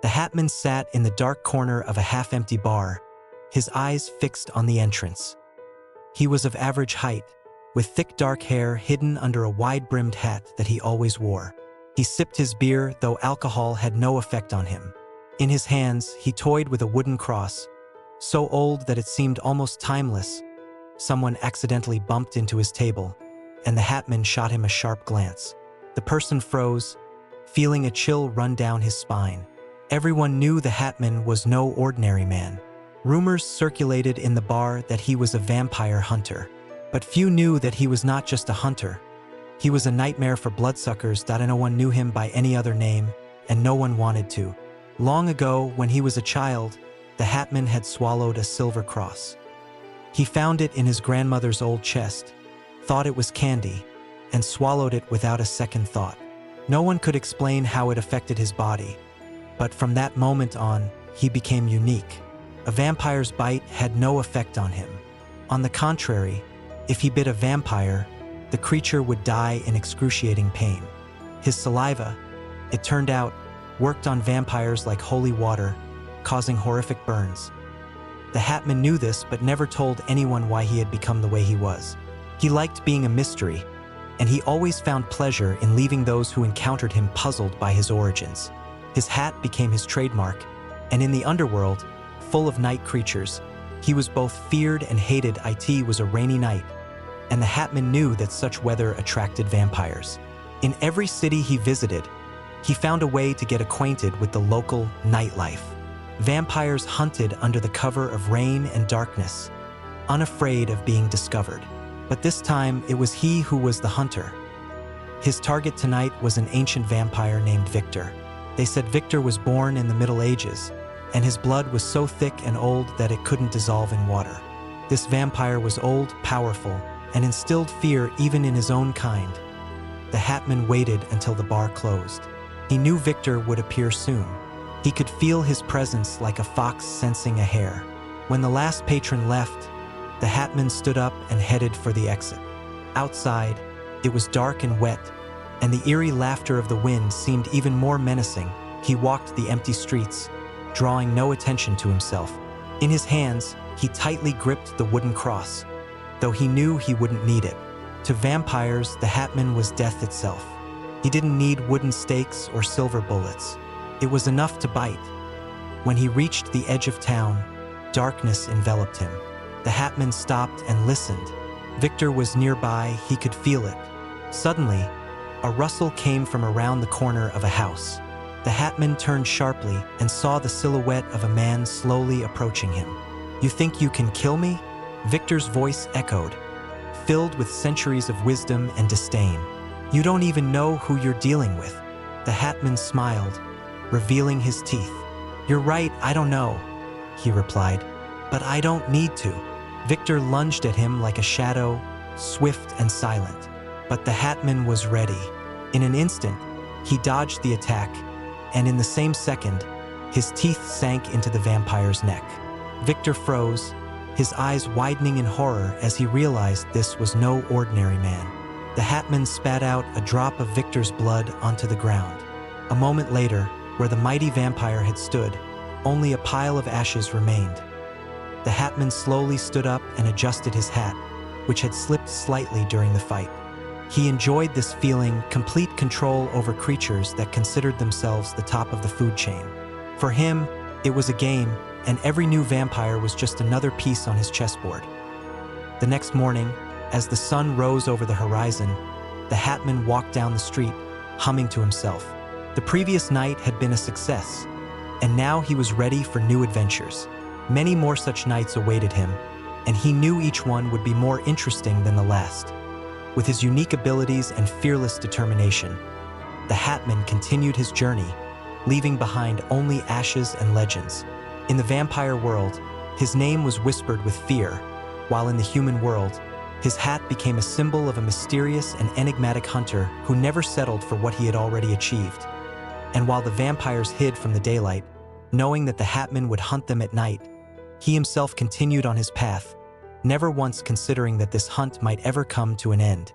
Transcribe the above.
The Hatman sat in the dark corner of a half-empty bar, his eyes fixed on the entrance. He was of average height, with thick dark hair hidden under a wide-brimmed hat that he always wore. He sipped his beer, though alcohol had no effect on him. In his hands, he toyed with a wooden cross, so old that it seemed almost timeless. Someone accidentally bumped into his table, and the Hatman shot him a sharp glance. The person froze, feeling a chill run down his spine. Everyone knew the Hatman was no ordinary man. Rumors circulated in the bar that he was a vampire hunter. But few knew that he was not just a hunter. He was a nightmare for bloodsuckers. No one knew him by any other name, and no one wanted to. Long ago, when he was a child, the Hatman had swallowed a silver cross. He found it in his grandmother's old chest, thought it was candy, and swallowed it without a second thought. No one could explain how it affected his body, but from that moment on, he became unique. A vampire's bite had no effect on him. On the contrary, if he bit a vampire, the creature would die in excruciating pain. His saliva, it turned out, worked on vampires like holy water, causing horrific burns. The Hatman knew this but never told anyone why he had become the way he was. He liked being a mystery, and he always found pleasure in leaving those who encountered him puzzled by his origins. His hat became his trademark, and in the underworld, full of night creatures, he was both feared and hated. It was a rainy night, and the Hatman knew that such weather attracted vampires. In every city he visited, he found a way to get acquainted with the local nightlife. Vampires hunted under the cover of rain and darkness, unafraid of being discovered. But this time, it was he who was the hunter. His target tonight was an ancient vampire named Victor. They said Victor was born in the Middle Ages, and his blood was so thick and old that it couldn't dissolve in water. This vampire was old, powerful, and instilled fear even in his own kind. The Hatman waited until the bar closed. He knew Victor would appear soon. He could feel his presence like a fox sensing a hare. When the last patron left, the Hatman stood up and headed for the exit. Outside, it was dark and wet, and the eerie laughter of the wind seemed even more menacing. He walked the empty streets, drawing no attention to himself. In his hands, he tightly gripped the wooden cross, though he knew he wouldn't need it. To vampires, the Hatman was death itself. He didn't need wooden stakes or silver bullets. It was enough to bite. When he reached the edge of town, darkness enveloped him. The Hatman stopped and listened. Victor was nearby, he could feel it. Suddenly, a rustle came from around the corner of a house. The Hatman turned sharply and saw the silhouette of a man slowly approaching him. "You think you can kill me?" Victor's voice echoed, filled with centuries of wisdom and disdain. "You don't even know who you're dealing with." The Hatman smiled, revealing his teeth. "You're right, I don't know," he replied, "but I don't need to." Victor lunged at him like a shadow, swift and silent. But the Hatman was ready. In an instant, he dodged the attack, and in the same second, his teeth sank into the vampire's neck. Victor froze, his eyes widening in horror as he realized this was no ordinary man. The Hatman spat out a drop of Victor's blood onto the ground. A moment later, where the mighty vampire had stood, only a pile of ashes remained. The Hatman slowly stood up and adjusted his hat, which had slipped slightly during the fight. He enjoyed this feeling, complete control over creatures that considered themselves the top of the food chain. For him, it was a game, and every new vampire was just another piece on his chessboard. The next morning, as the sun rose over the horizon, the Hatman walked down the street, humming to himself. The previous night had been a success, and now he was ready for new adventures. Many more such nights awaited him, and he knew each one would be more interesting than the last. With his unique abilities and fearless determination, the Hatman continued his journey, leaving behind only ashes and legends. In the vampire world, his name was whispered with fear, while in the human world, his hat became a symbol of a mysterious and enigmatic hunter who never settled for what he had already achieved. And while the vampires hid from the daylight, knowing that the Hatman would hunt them at night, he himself continued on his path, never once considering that this hunt might ever come to an end.